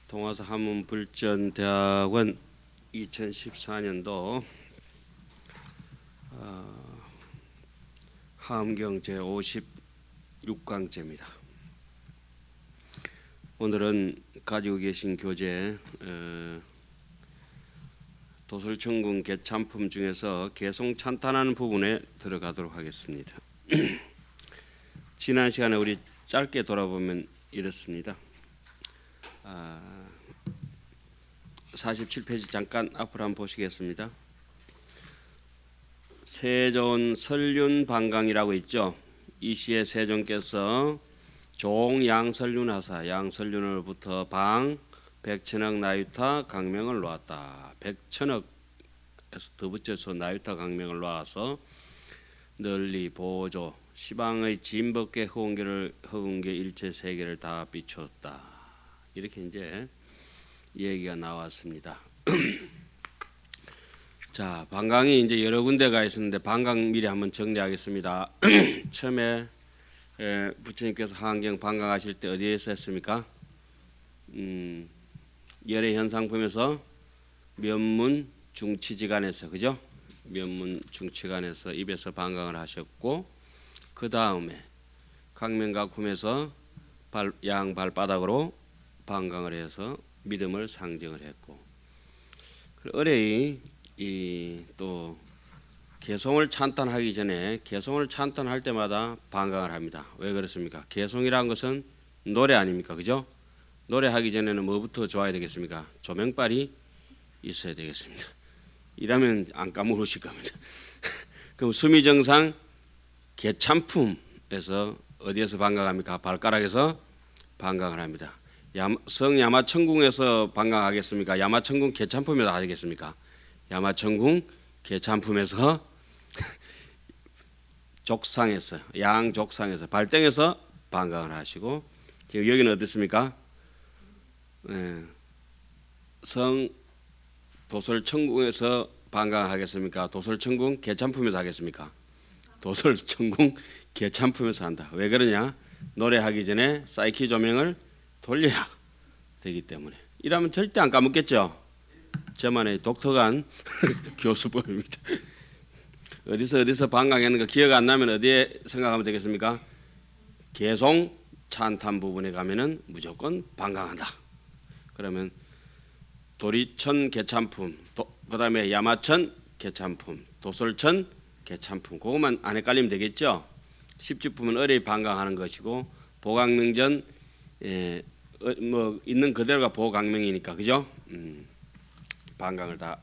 동아서 한문불전대학원 2014년도 하음경 제56강째입니다. 오늘은 가지고 계신 교재 도솔천궁 개참품 중에서 개송찬탄하는 부분에 들어가도록 하겠습니다. 지난 시간에 우리 짧게 돌아보면 이렇습니다. 47페이지 잠깐 앞으로 한번 보시겠습니다. 세존 설륜방강이라고 있죠. 이 시에 세존께서 종양설륜하사 양설륜으로부터 방 백천억 나유타 강명을 놓았다. 백천억에서 더 붙여서 나유타 강명을 놓아서 널리 보조 시방의 진법계 허공계 일체 세계를 다 비추었다. 이렇게 이제 얘기가 나왔습니다. 자, 방강이 이제 여러 군데가 있었는데 방강 미리 한번 정리하겠습니다. 처음에 부처님께서 하안경 방강하실 때 어디에서 했습니까? 열의 현상품에서 면문 중치지간에서, 그죠? 면문 중치간에서 입에서 방강을 하셨고, 그 다음에 강명각품에서 양 발바닥으로 방강을 해서 믿음을 상정을 했고, 어뢰이 또 개송을 찬탄하기 전에 개송을 찬탄할 때마다 방강을 합니다. 왜 그렇습니까? 개송이라는 것은 노래 아닙니까? 그죠? 노래하기 전에는 뭐부터 좋아야 되겠습니까? 조명빨이 있어야 되겠습니다. 이라면 안 까무르실 겁니다. 그럼 수미정상 개참품에서 어디에서 방강합니까? 발가락에서 방강을 합니다. 성야마천궁에서 방강하겠습니까? 야마천궁 개참품에서 하겠습니까? 야마천궁 개참품에서 족상에서 양족상에서 발등에서 방강을 하시고, 지금 여기는 어떻습니까? 성 도솔천궁에서 방강하겠습니까? 도솔천궁 개참품에서 하겠습니까? 도솔천궁 개참품에서 한다. 왜 그러냐? 노래하기 전에 사이키 조명을 돌려야 되기 때문에. 이러면 절대 안 까먹겠죠? 저만의 독특한 교수법입니다. 어디서 방강했는가 기억 안 나면 어디에 생각하면 되겠습니까? 개송 찬탄 부분에 가면은 무조건 방강한다. 그러면 도리천 개참품, 그 다음에 야마천 개참품, 도솔천 개참품, 그것만 안 헷갈리면 되겠죠? 십주품은 어뢰 방강하는 것이고, 보강명전 뭐 있는 그대로가 보강명이니까, 그죠? 방강을 다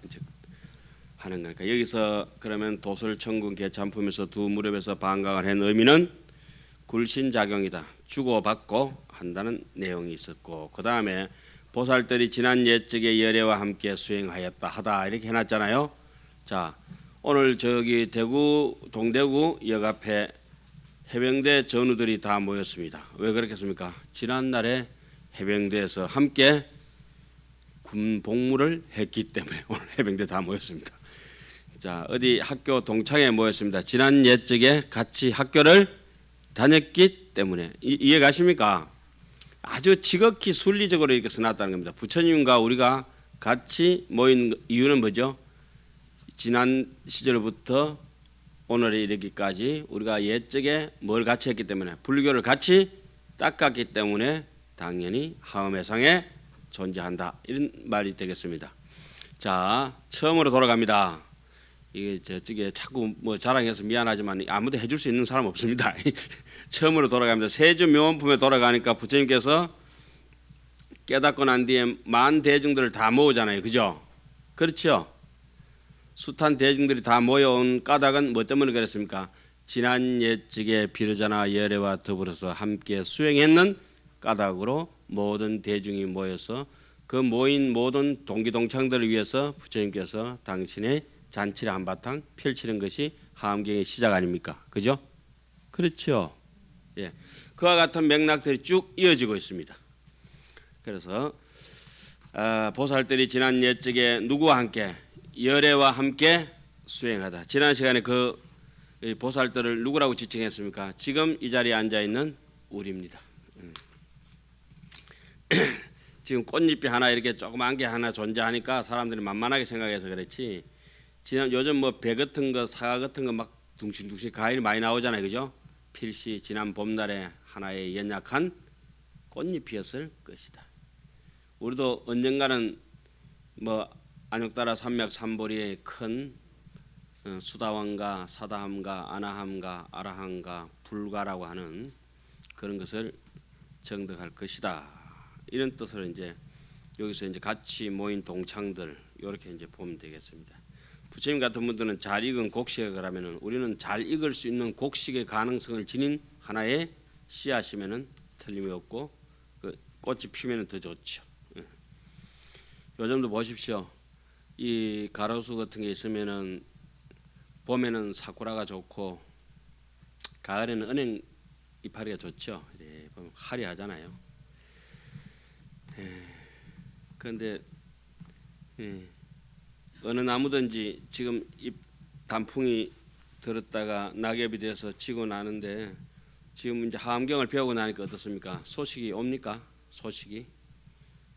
하는 거니까. 여기서 그러면 도솔천궁 개참품에서 두 무렵에서 방강을 한 의미는 굴신작용이다. 주고받고 한다는 내용이 있었고, 그 다음에 보살들이 지난 옛적의 열애와 함께 수행하였다 하다 이렇게 해놨잖아요. 자, 오늘 저기 동대구 역 앞에 해병대 전우들이 다 모였습니다. 왜 그렇겠습니까? 지난날에 해병대에서 함께 군 복무를 했기 때문에 오늘 해병대 다 모였습니다. 자, 어디 학교 동창회 모였습니다. 지난 옛적에 같이 학교를 다녔기 때문에. 이해 가십니까? 아주 지극히 순리적으로 이렇게 써놨다는 겁니다. 부처님과 우리가 같이 모인 이유는 뭐죠? 지난 시절부터 오늘에 이르기까지 우리가 옛적에 뭘 같이 했기 때문에, 불교를 같이 닦았기 때문에 당연히 하음회상에 존재한다. 이런 말이 되겠습니다. 자, 처음으로 돌아갑니다. 이게 저쪽에 자꾸 뭐 자랑해서 미안하지만 아무도 해줄 수 있는 사람 없습니다. 처음으로 돌아갑니다. 세주묘원품에 돌아가니까 부처님께서 깨닫고 난 뒤에 만 대중들을 다 모으잖아요. 그죠? 그렇죠? 숱한 대중들이 다 모여온 까닭은 뭐 때문에 그랬습니까? 지난 옛적의 비로자나 열애와 더불어서 함께 수행했는 까닭으로 모든 대중이 모여서 그 모인 모든 동기동창들을 위해서 부처님께서 당신의 잔치를 한바탕 펼치는 것이 하암경의 시작 아닙니까? 그죠? 그렇죠. 예, 그와 같은 맥락들이 쭉 이어지고 있습니다. 그래서 보살들이 지난 옛적에 누구와 함께 열애와 함께 수행하다. 지난 시간에 그 보살들을 누구라고 지칭했습니까? 지금 이 자리에 앉아 있는 우리입니다. 지금 꽃잎이 하나 이렇게 조그만 게 하나 존재하니까 사람들이 만만하게 생각해서 그렇지. 지난 요즘 뭐 배 같은 거, 사과 같은 거 막 둥실둥실 과일이 많이 나오잖아요, 그죠? 필시 지난 봄날에 하나의 연약한 꽃잎이었을 것이다. 우리도 언젠가는 뭐 안욕따라 산맥 산보리의 큰 수다왕과 사다함과 아나함과 아라함과 불가라고 하는 그런 것을 정득할 것이다. 이런 뜻으로 이제 여기서 이제 같이 모인 동창들 이렇게 이제 보면 되겠습니다. 부처님 같은 분들은 잘 익은 곡식을 하면은 우리는 잘 익을 수 있는 곡식의 가능성을 지닌 하나의 씨앗이면은 틀림이 없고 그 꽃이 피면은 더 좋죠. 요즘도 보십시오. 이 가로수 같은 게 있으면은 봄에는 사쿠라가 좋고 가을에는 은행 이파리가 좋죠. 네, 보면 화려하잖아요. 그런데 어느 나무든지 지금 잎 단풍이 들었다가 낙엽이 돼서 지고 나는데 지금 이제 하암경을 배우고 나니까 어떻습니까? 소식이 옵니까? 소식이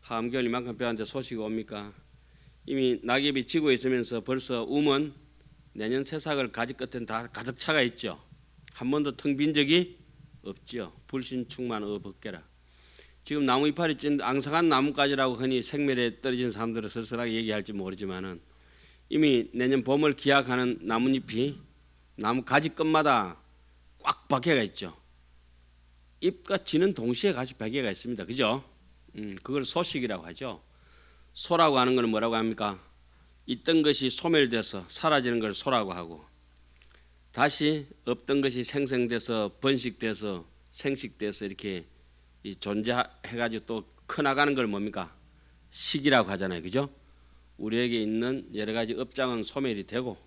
하암경을 이만큼 배웠는데 소식이 옵니까? 이미 낙엽이 지고 있으면서 벌써 우먼 내년 새싹을 가지 끝엔 다 가득 차가 있죠. 한 번도 텅 빈 적이 없지요. 불신충만 어벗게라. 지금 나무 이파리 찐 앙상한 나뭇가지라고 흔히 생멸에 떨어진 사람들은 쓸쓸하게 얘기할지 모르지만은 이미 내년 봄을 기약하는 나뭇잎이 나무 가지 끝마다 꽉 박혀가 있죠. 잎과 지는 동시에 가지 박혀가 있습니다. 그죠? 그걸 소식이라고 하죠. 소라고 하는 것은 뭐라고 합니까? 있던 것이 소멸돼서 사라지는 걸 소라고 하고 다시 없던 것이 생성돼서 번식돼서 생식돼서 이렇게 존재해가지고 또 커나가는 걸 뭡니까? 시기라고 하잖아요. 그죠? 우리에게 있는 여러 가지 업장은 소멸이 되고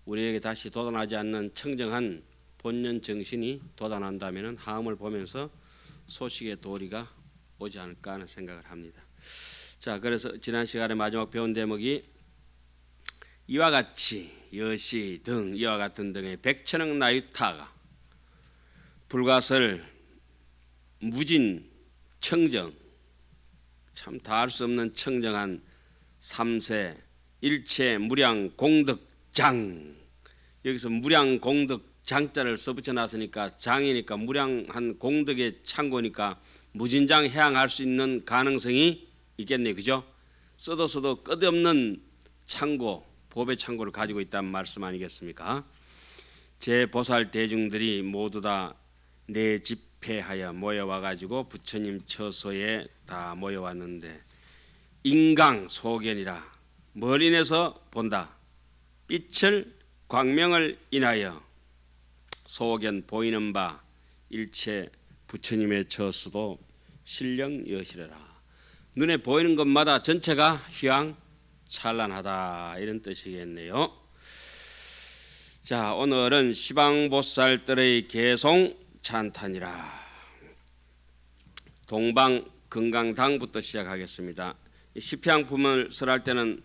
우리에게 다시 돋아나지 않는 청정한 본연 정신이 돋아난다면 하음을 보면서 소식의 도리가 오지 않을까 하는 생각을 합니다. 자, 그래서 지난 시간에 마지막 배운 대목이 이와 같이 여시 등 이와 같은 등의 백천억 나유타가 불가설 무진 청정 참 다할 수 없는 청정한 삼세 일체 무량 공덕장 여기서 무량 공덕 장자를 써붙여 놨으니까 장이니까 무량한 공덕의 창고니까 무진장 해양할 수 있는 가능성이 있겠네요. 그죠? 써도 끝없는 창고 법의 창고를 가지고 있다는 말씀 아니겠습니까? 제 보살 대중들이 모두 다 내 집회하여 모여와 가지고 부처님 처소에 다 모여왔는데 인강 소견이라 멀리내서 본다. 빛을 광명을 인하여 소견 보이는 바 일체 부처님의 처수도 신령 여시려라. 눈에 보이는 것마다 전체가 휘황 찬란하다 이런 뜻이겠네요. 자, 오늘은 시방보살들의 개송 찬탄이라 동방 금강당부터 시작하겠습니다. 시평품을 설할 때는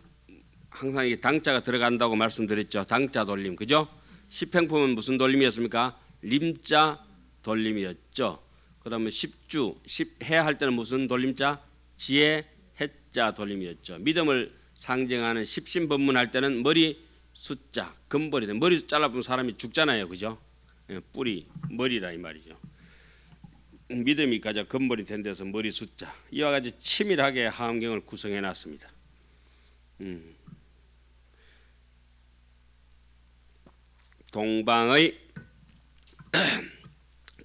항상 이 당자가 들어간다고 말씀드렸죠. 당자 돌림, 그죠? 시평품은 무슨 돌림이었습니까? 림자 돌림이었죠. 그다음에 십주, 십해 할 때는 무슨 돌림자? 지혜 해자 돌림이었죠. 믿음을 상징하는 십신법문 할 때는 머리 숫자, 근벌이 돼. 머리 잘라보면 사람이 죽잖아요, 그죠? 뿌리, 머리라 이 말이죠. 믿음이 가장 근본이 된 데서 머리 숫자 이와 같이 치밀하게 하암경을 구성해 놨습니다. 동방의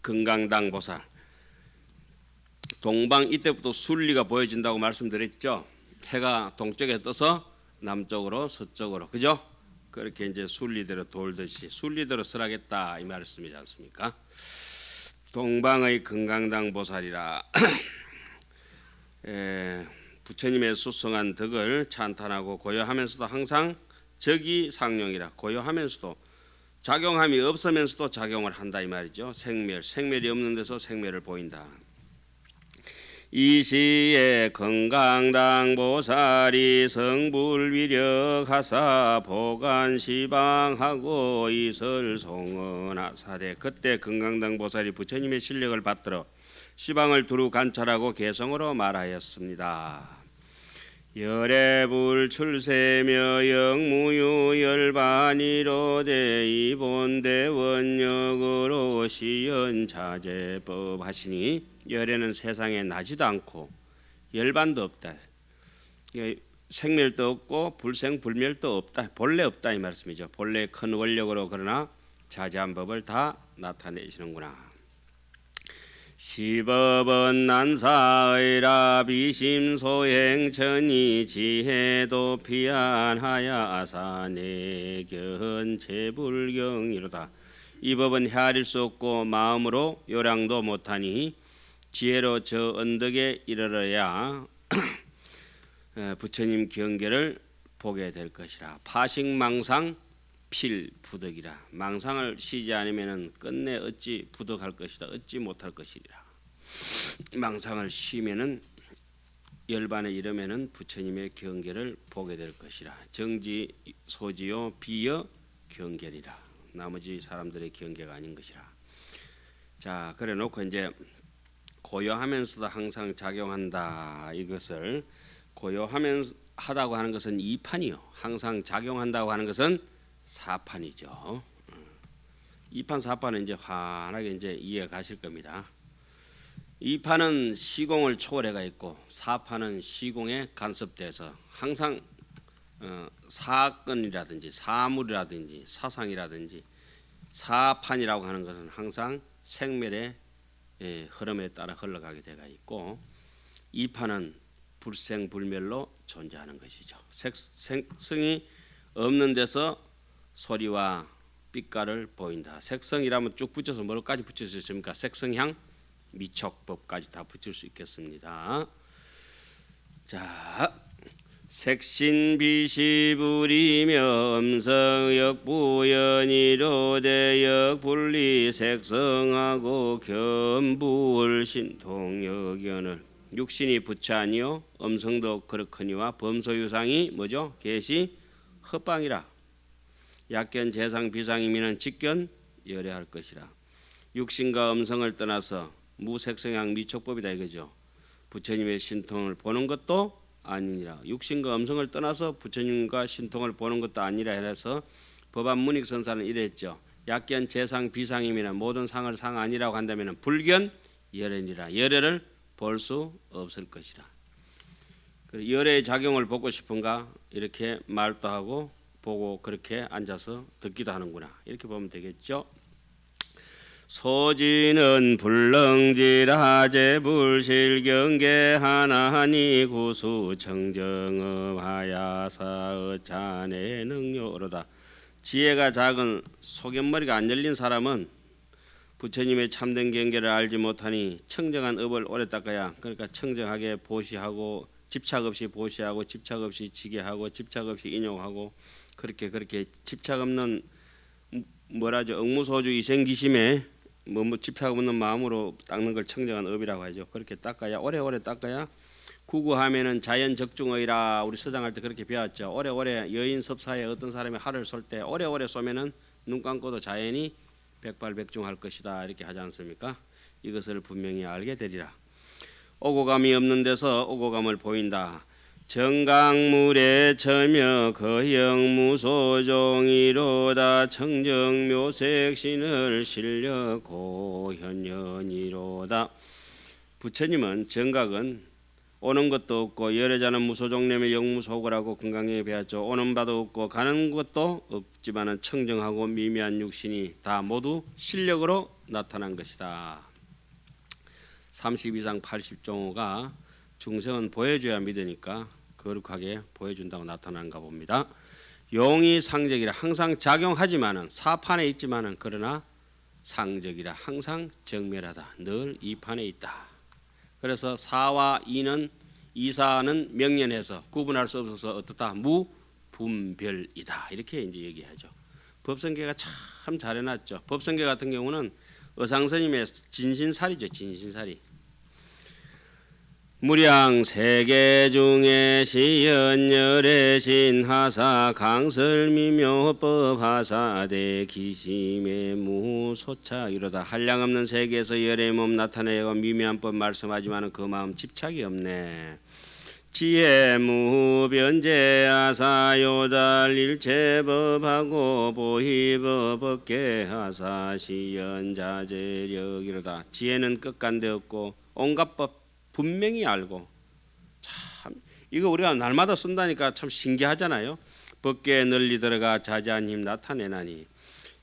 금강당 보살 동방 이때부터 순리가 보여진다고 말씀드렸죠. 해가 동쪽에 떠서 남쪽으로 서쪽으로 그죠? 그렇게 이제 순리대로 돌듯이 순리대로 설하겠다 이 말씀이지 않습니까? 동방의 금강당 보살이라 부처님의 수성한 덕을 찬탄하고 고요하면서도 항상 적이상용이라 고요하면서도 작용함이 없으면서도 작용을 한다 이 말이죠. 생멸이 없는 데서 생멸을 보인다. 이 시에 건강당 보살이 성불위력하사 보간시방하고 이설 송언하사대. 그때 건강당 보살이 부처님의 실력을 받들어 시방을 두루 관찰하고 개성으로 말하였습니다. 열애불 출세며 영무유 열반이로되 이본대 원력으로 시연자제법 하시니 열애는 세상에 나지도 않고 열반도 없다. 생멸도 없고 불생불멸도 없다. 본래 없다 이 말씀이죠. 본래 큰 원력으로 그러나 자제한 법을 다 나타내시는구나. 시법은 난사의라 비심소행천이 지혜도 피안하야사 내견 제불경이로다. 이 법은 헤아릴 수 없고 마음으로 요량도 못하니 지혜로 저 언덕에 이르러야 부처님 경계를 보게 될 것이라. 파식망상 필부득이라. 망상을 쉬지 않으면 끝내 어찌 부득할 것이다. 어찌 못할 것이리라. 망상을 쉬면은 열반에 이르면은 부처님의 경계를 보게 될 것이라. 정지 소지요 비여 경계리라. 나머지 사람들의 경계가 아닌 것이라. 자, 그래 놓고 이제 고요하면서도 항상 작용한다. 이것을 고요하면서 하다고 하는 것은 2판이요. 항상 작용한다고 하는 것은 4판이죠. 2판 4판은 이제 환하게 이제 이해 가실 겁니다. 2판은 시공을 초월해가 있고 4판은 시공에 간섭돼서 항상 사건이라든지 사물이라든지 사상이라든지 4판이라고 하는 것은 항상 생멸의 흐름에 따라 흘러가게 되어 있고 2판은 불생불멸로 존재하는 것이죠. 색성이 없는 데서 소리와 빛깔을 보인다. 색성이라면 쭉 붙여서 뭐까지 붙일 수 있습니까? 색성향 미촉법까지 다 붙일 수 있겠습니다. 자, 색신비시불이며 음성역부연이로대역 분리 색성하고 견부을신통역연을 육신이 부처 아니요 음성도 그렇거니와 범소유상이 뭐죠? 계시 헛방이라. 약견 재상 비상이면은 직견 열애할 것이라. 육신과 음성을 떠나서 무색성향 미촉법이다 이거죠. 부처님의 신통을 보는 것도 아니니라. 육신과 음성을 떠나서 부처님과 신통을 보는 것도 아니라 해서 법안 문익선사는 이랬죠. 약견 재상 비상이면 모든 상을 상 아니라고 한다면 불견 열애니라. 열애를 볼 수 없을 것이라. 열애의 작용을 보고 싶은가 이렇게 말도 하고 보고 그렇게 앉아서 듣기도 하는구나 이렇게 보면 되겠죠. 소지는 불렁지라제 불실경계 하나니 구수 청정업하야사 자네 능요로다. 지혜가 작은 소견머리가 안 열린 사람은 부처님의 참된 경계를 알지 못하니 청정한 업을 오래 닦아야. 그러니까 청정하게 보시하고 집착 없이 보시하고 집착 없이 지게하고 집착 없이 인용하고 그렇게 집착 없는 뭐라죠? 응무소주 이생기심에 뭐 집착 없는 마음으로 닦는 걸 청정한 업이라고 하죠. 그렇게 닦아야 오래오래 닦아야 구구하면은 자연 적중의라. 우리 서장할 때 그렇게 배웠죠. 오래오래 여인 섭사에 어떤 사람이 활을 쏠 때 오래오래 쏘면은 눈 감고도 자연이 백발백중할 것이다 이렇게 하지 않습니까? 이것을 분명히 알게 되리라. 오고감이 없는 데서 오고감을 보인다. 정강물에 처며 거형무소종이로다. 청정묘색신을 실려 고현현이로다. 부처님은 정각은 오는 것도 없고 열애자는 무소종념의 영무소고라고 건강에 배웠죠. 오는 바도 없고 가는 것도 없지만은 청정하고 미미한 육신이 다 모두 실력으로 나타난 것이다. 30 이상 80종호가 중생은 보여줘야 믿으니까 거룩하게 보여준다고 나타난가 봅니다. 용이 상적이라 항상 작용하지만은 사판에 있지만은 그러나 상적이라 항상 정멸하다. 늘 이 판에 있다. 그래서 사와 이는 이사는 명연해서 구분할 수 없어서 어떻다? 무분별이다. 이렇게 이제 얘기하죠. 법성계가 참 잘해놨죠. 법성계 같은 경우는 어상스님의 진신살이죠. 진신살이. 무량 세계 중에 시연열의 신하사 강설미묘법 하사대 기심의 무소착 이러다 한량없는 세계에서 열의 몸 나타내고 미묘한 법 말씀하지만 그 마음 집착이 없네. 지혜 무변제하사 요달 일체법하고 보희법 법계 하사 시연자재력 이러다 지혜는 끝간데 없고 온갖 법 분명히 알고 참 이거 우리가 날마다 쓴다니까 참 신기하잖아요. 법계에 널리 들어가 자자한 힘 나타내나니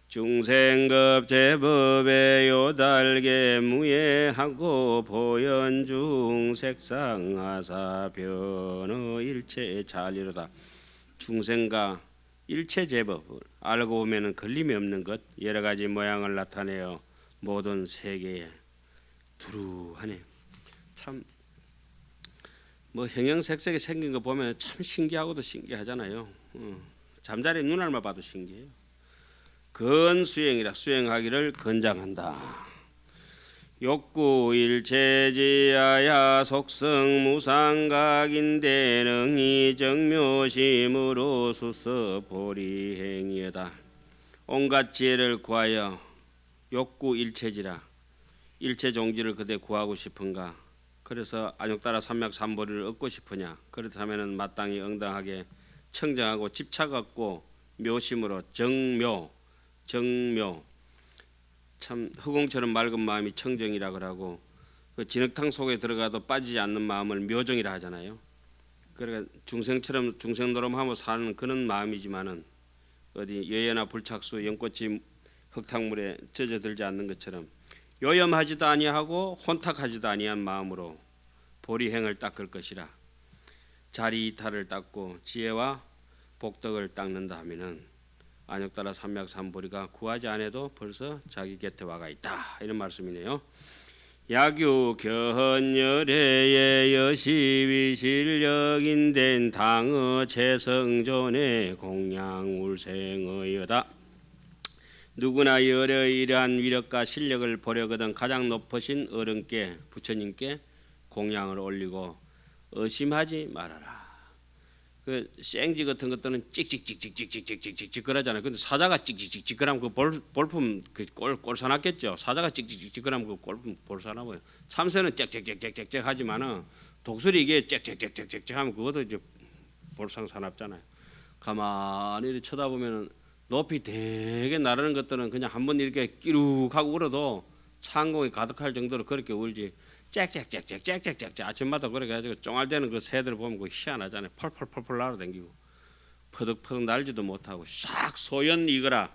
중생급 제법에 요달게 무예하고 보연중 색상하사 변어 일체 잘 이루다. 중생과 일체 제법을 알고 보면은 걸림이 없는 것 여러 가지 모양을 나타내어 모든 세계에 두루하네. 참 뭐 형형색색이 생긴 거 보면 참 신기하고도 신기하잖아요. 잠자리 눈알만 봐도 신기해요. 건수행이라 수행하기를 권장한다. 욕구 일체지하야 속성 무상각인데 능히 정묘심으로 수서 보리행이여다. 온갖 지혜를 구하여 욕구 일체지라 일체 종지를 그대 구하고 싶은가? 그래서 안욕따라 삼맥삼보리를 얻고 싶으냐? 그렇다면 마땅히 응당하게 청정하고 집착 없고 묘심으로 정묘 참 허공처럼 맑은 마음이 청정이라 그러고 그 진흙탕 속에 들어가도 빠지지 않는 마음을 묘정이라 하잖아요. 그러니까 중생처럼 중생노름하며 사는 그런 마음이지만은 어디 여여나 불착수 연꽃이 흙탕물에 젖어들지 않는 것처럼 요염하지도 아니하고 혼탁하지도 아니한 마음으로 보리행을 닦을 것이라. 자리이탈을 닦고 지혜와 복덕을 닦는다 하면은 안욕따라 삼맥삼보리가 구하지 않아도 벌써 자기 곁에 와가 있다 이런 말씀이네요. 야규 견열애의 여시위 실력인된 당어 최성존의 공양울생의여다. 누구나 여러 이러한 위력과 실력을 보려거든 가장 높으신 어른께 부처님께 공양을 올리고 의심하지 말아라. 그 생지 같은 것들은 찍찍찍찍찍찍찍찍찍 그러잖아요. 근데 사자가 찍찍찍찍 그러면 그 볼품 그 꼴 사납겠죠. 사자가 찍찍찍찍 그러면 그 볼품 볼 사나워요. 참새는 짹짹짹짹짹 하지만은 독수리 이게 짹짹짹짹짹 하면 그것도 이제 볼상 사납잖아요. 가만히 쳐다보면은 높이 되게 나르는 것들은 그냥 한번 이렇게 끼룩하고 울어도 창공이 가득할 정도로 그렇게 울지. 짹짹짹짹짹짹짹 아침마다 그렇게 가지고 쫑알대는 그 새들 보면 그 희한하잖아요. 펄펄펄펄 날아다니고 퍼득퍼득 날지도 못하고 싹 소연 이거라.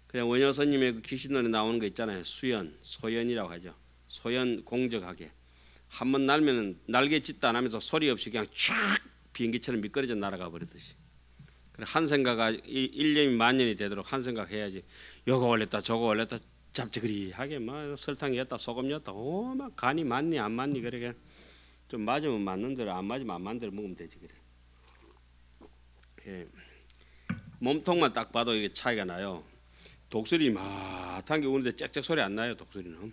그냥 원효스님의 그 귀신론에 나오는 거 있잖아요. 수연, 소연이라고 하죠. 소연 공적하게 한번 날면은 날개 짓도 안 하면서 소리 없이 그냥 쫙 비행기처럼 미끄러져 날아가 버리듯이. 그래 한 생각가 1년이 만년이 되도록 한 생각 해야지. 요거 올렸다 저거 올렸다 잡지그리하게 막 설탕이었다 소금이었다 막 간이 맞니 안 맞니 그러게 좀 맞으면 맞는 대로 안 맞으면 안 맞는 대로 먹으면 되지 그래. 예. 몸통만 딱 봐도 이게 차이가 나요. 독수리 마탄 게 우는데 짹짹 소리 안 나요. 독수리는.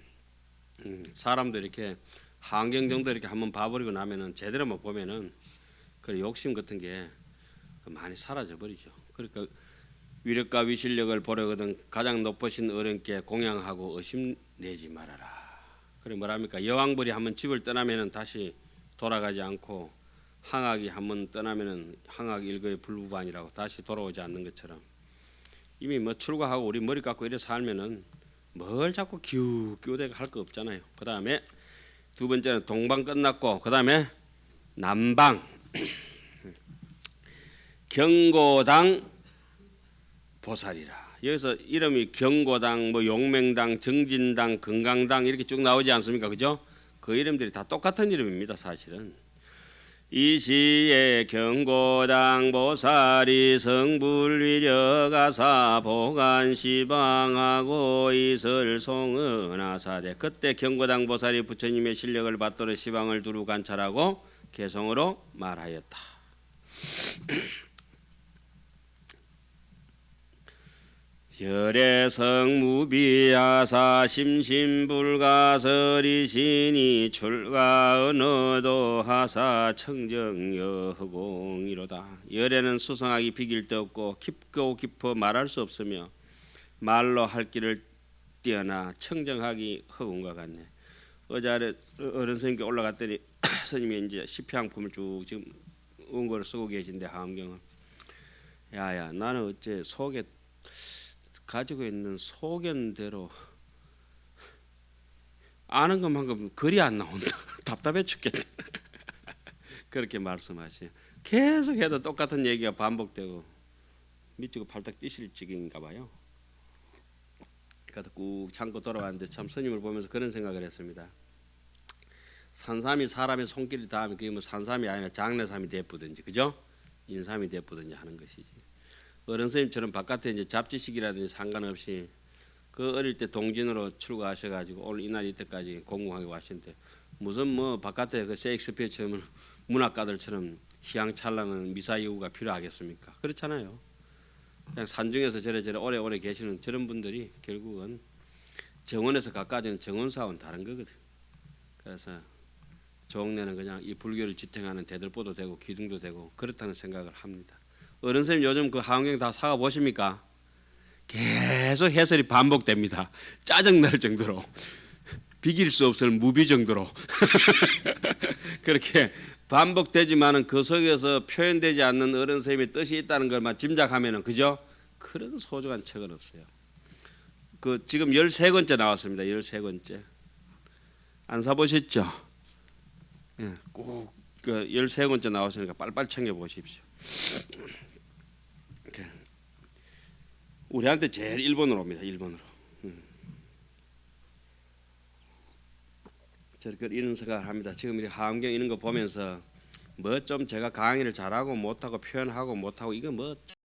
사람도 이렇게 한경 정도 이렇게 한번 봐버리고 나면은 제대로 못 보면은 그 욕심 같은 게 많이 사라져 버리죠. 그러니까 위력과 위실력을 보려거든 가장 높으신 어른께 공양하고 의심 내지 말아라. 그래 뭐랍니까? 여왕벌이 한번 집을 떠나면은 다시 돌아가지 않고 항악이 한번 떠나면은 항악 일거의 불부반이라고 다시 돌아오지 않는 것처럼 이미 뭐 출가하고 우리 머리 깎고 이래 살면은 뭘 자꾸 기우기우대고 할 거 없잖아요. 그 다음에 두 번째는 동방 끝났고 그 다음에 남방 경고당 보살이라. 여기서 이름이 경고당, 뭐 용맹당, 정진당, 건강당 이렇게 쭉 나오지 않습니까? 그죠? 그 이름들이 다 똑같은 이름입니다. 사실은. 이 시에 경고당 보살이 성불위력아사 보간시방하고 이설 송은하사대. 그때 경고당 보살이 부처님의 실력을 받도록 시방을 두루 관찰하고 개성으로 말하였다. 열애성무비야사 심심불가설이시니 출가 언어도 하사 청정여허공이로다. 열애는 수성하기 비길 데 없고 깊고 깊어 말할 수 없으며 말로 할 길을 뛰어나 청정하기 허공과 같네. 어제 아래 어른 스님께 올라갔더니 스님이 이제 시편품을 쭉 지금 원고를 쓰고 계신데 하엄경을 야야 나는 어째 속에 가지고 있는 소견대로 아는 것만큼 글이 안 나온다. 답답해 죽겠다. 그렇게 말씀하시요. 계속해도 똑같은 얘기가 반복되고 미치고 팔딱 뛰실 지경인가 봐요. 그래서 꾹 참고 돌아왔는데 참 스님을 보면서 그런 생각을 했습니다. 산삼이 사람의 손길이 닿으면 그게 뭐 산삼이 아니라 장례삼이 되쁘든지 그죠? 인삼이 되쁘든지 하는 것이지. 어른 선생님처럼 바깥에 이제 잡지식이라든지 상관없이 그 어릴 때 동진으로 출가하셔가지고 오늘 이날 이때까지 공공하게 와시는데 무슨 뭐 바깥에 그 셰익스피어처럼 문학가들처럼 희양찬란한 미사여구가 필요하겠습니까? 그렇잖아요. 그냥 산중에서 저래 오래오래 계시는 저런 분들이 결국은 정원에서 가까워지는 정원사와는 다른 거거든. 그래서 종래는 그냥 이 불교를 지탱하는 대들보도 되고 기둥도 되고 그렇다는 생각을 합니다. 어른 선생님 요즘 그 하원경 다 사가 보십니까? 계속 해설이 반복됩니다. 짜증날 정도로 비길 수 없을 무비 정도로 그렇게 반복되지만은 그 속에서 표현되지 않는 어른 선생님의 뜻이 있다는 걸만 짐작하면은 그죠? 그래도 소중한 책은 없어요. 그 지금 13권째 나왔습니다. 13권째 안 사보셨죠? 예, 꼭 그 13권째 나왔으니까 빨빨 챙겨 보십시오. 우리한테 제일 일본어로 옵니다. 일본어로. 저렇게 이런 생각을 합니다. 지금 이 하엄경 이런 거 보면서 뭐 좀 제가 강의를 잘하고 못하고 표현하고 못하고 이거 뭐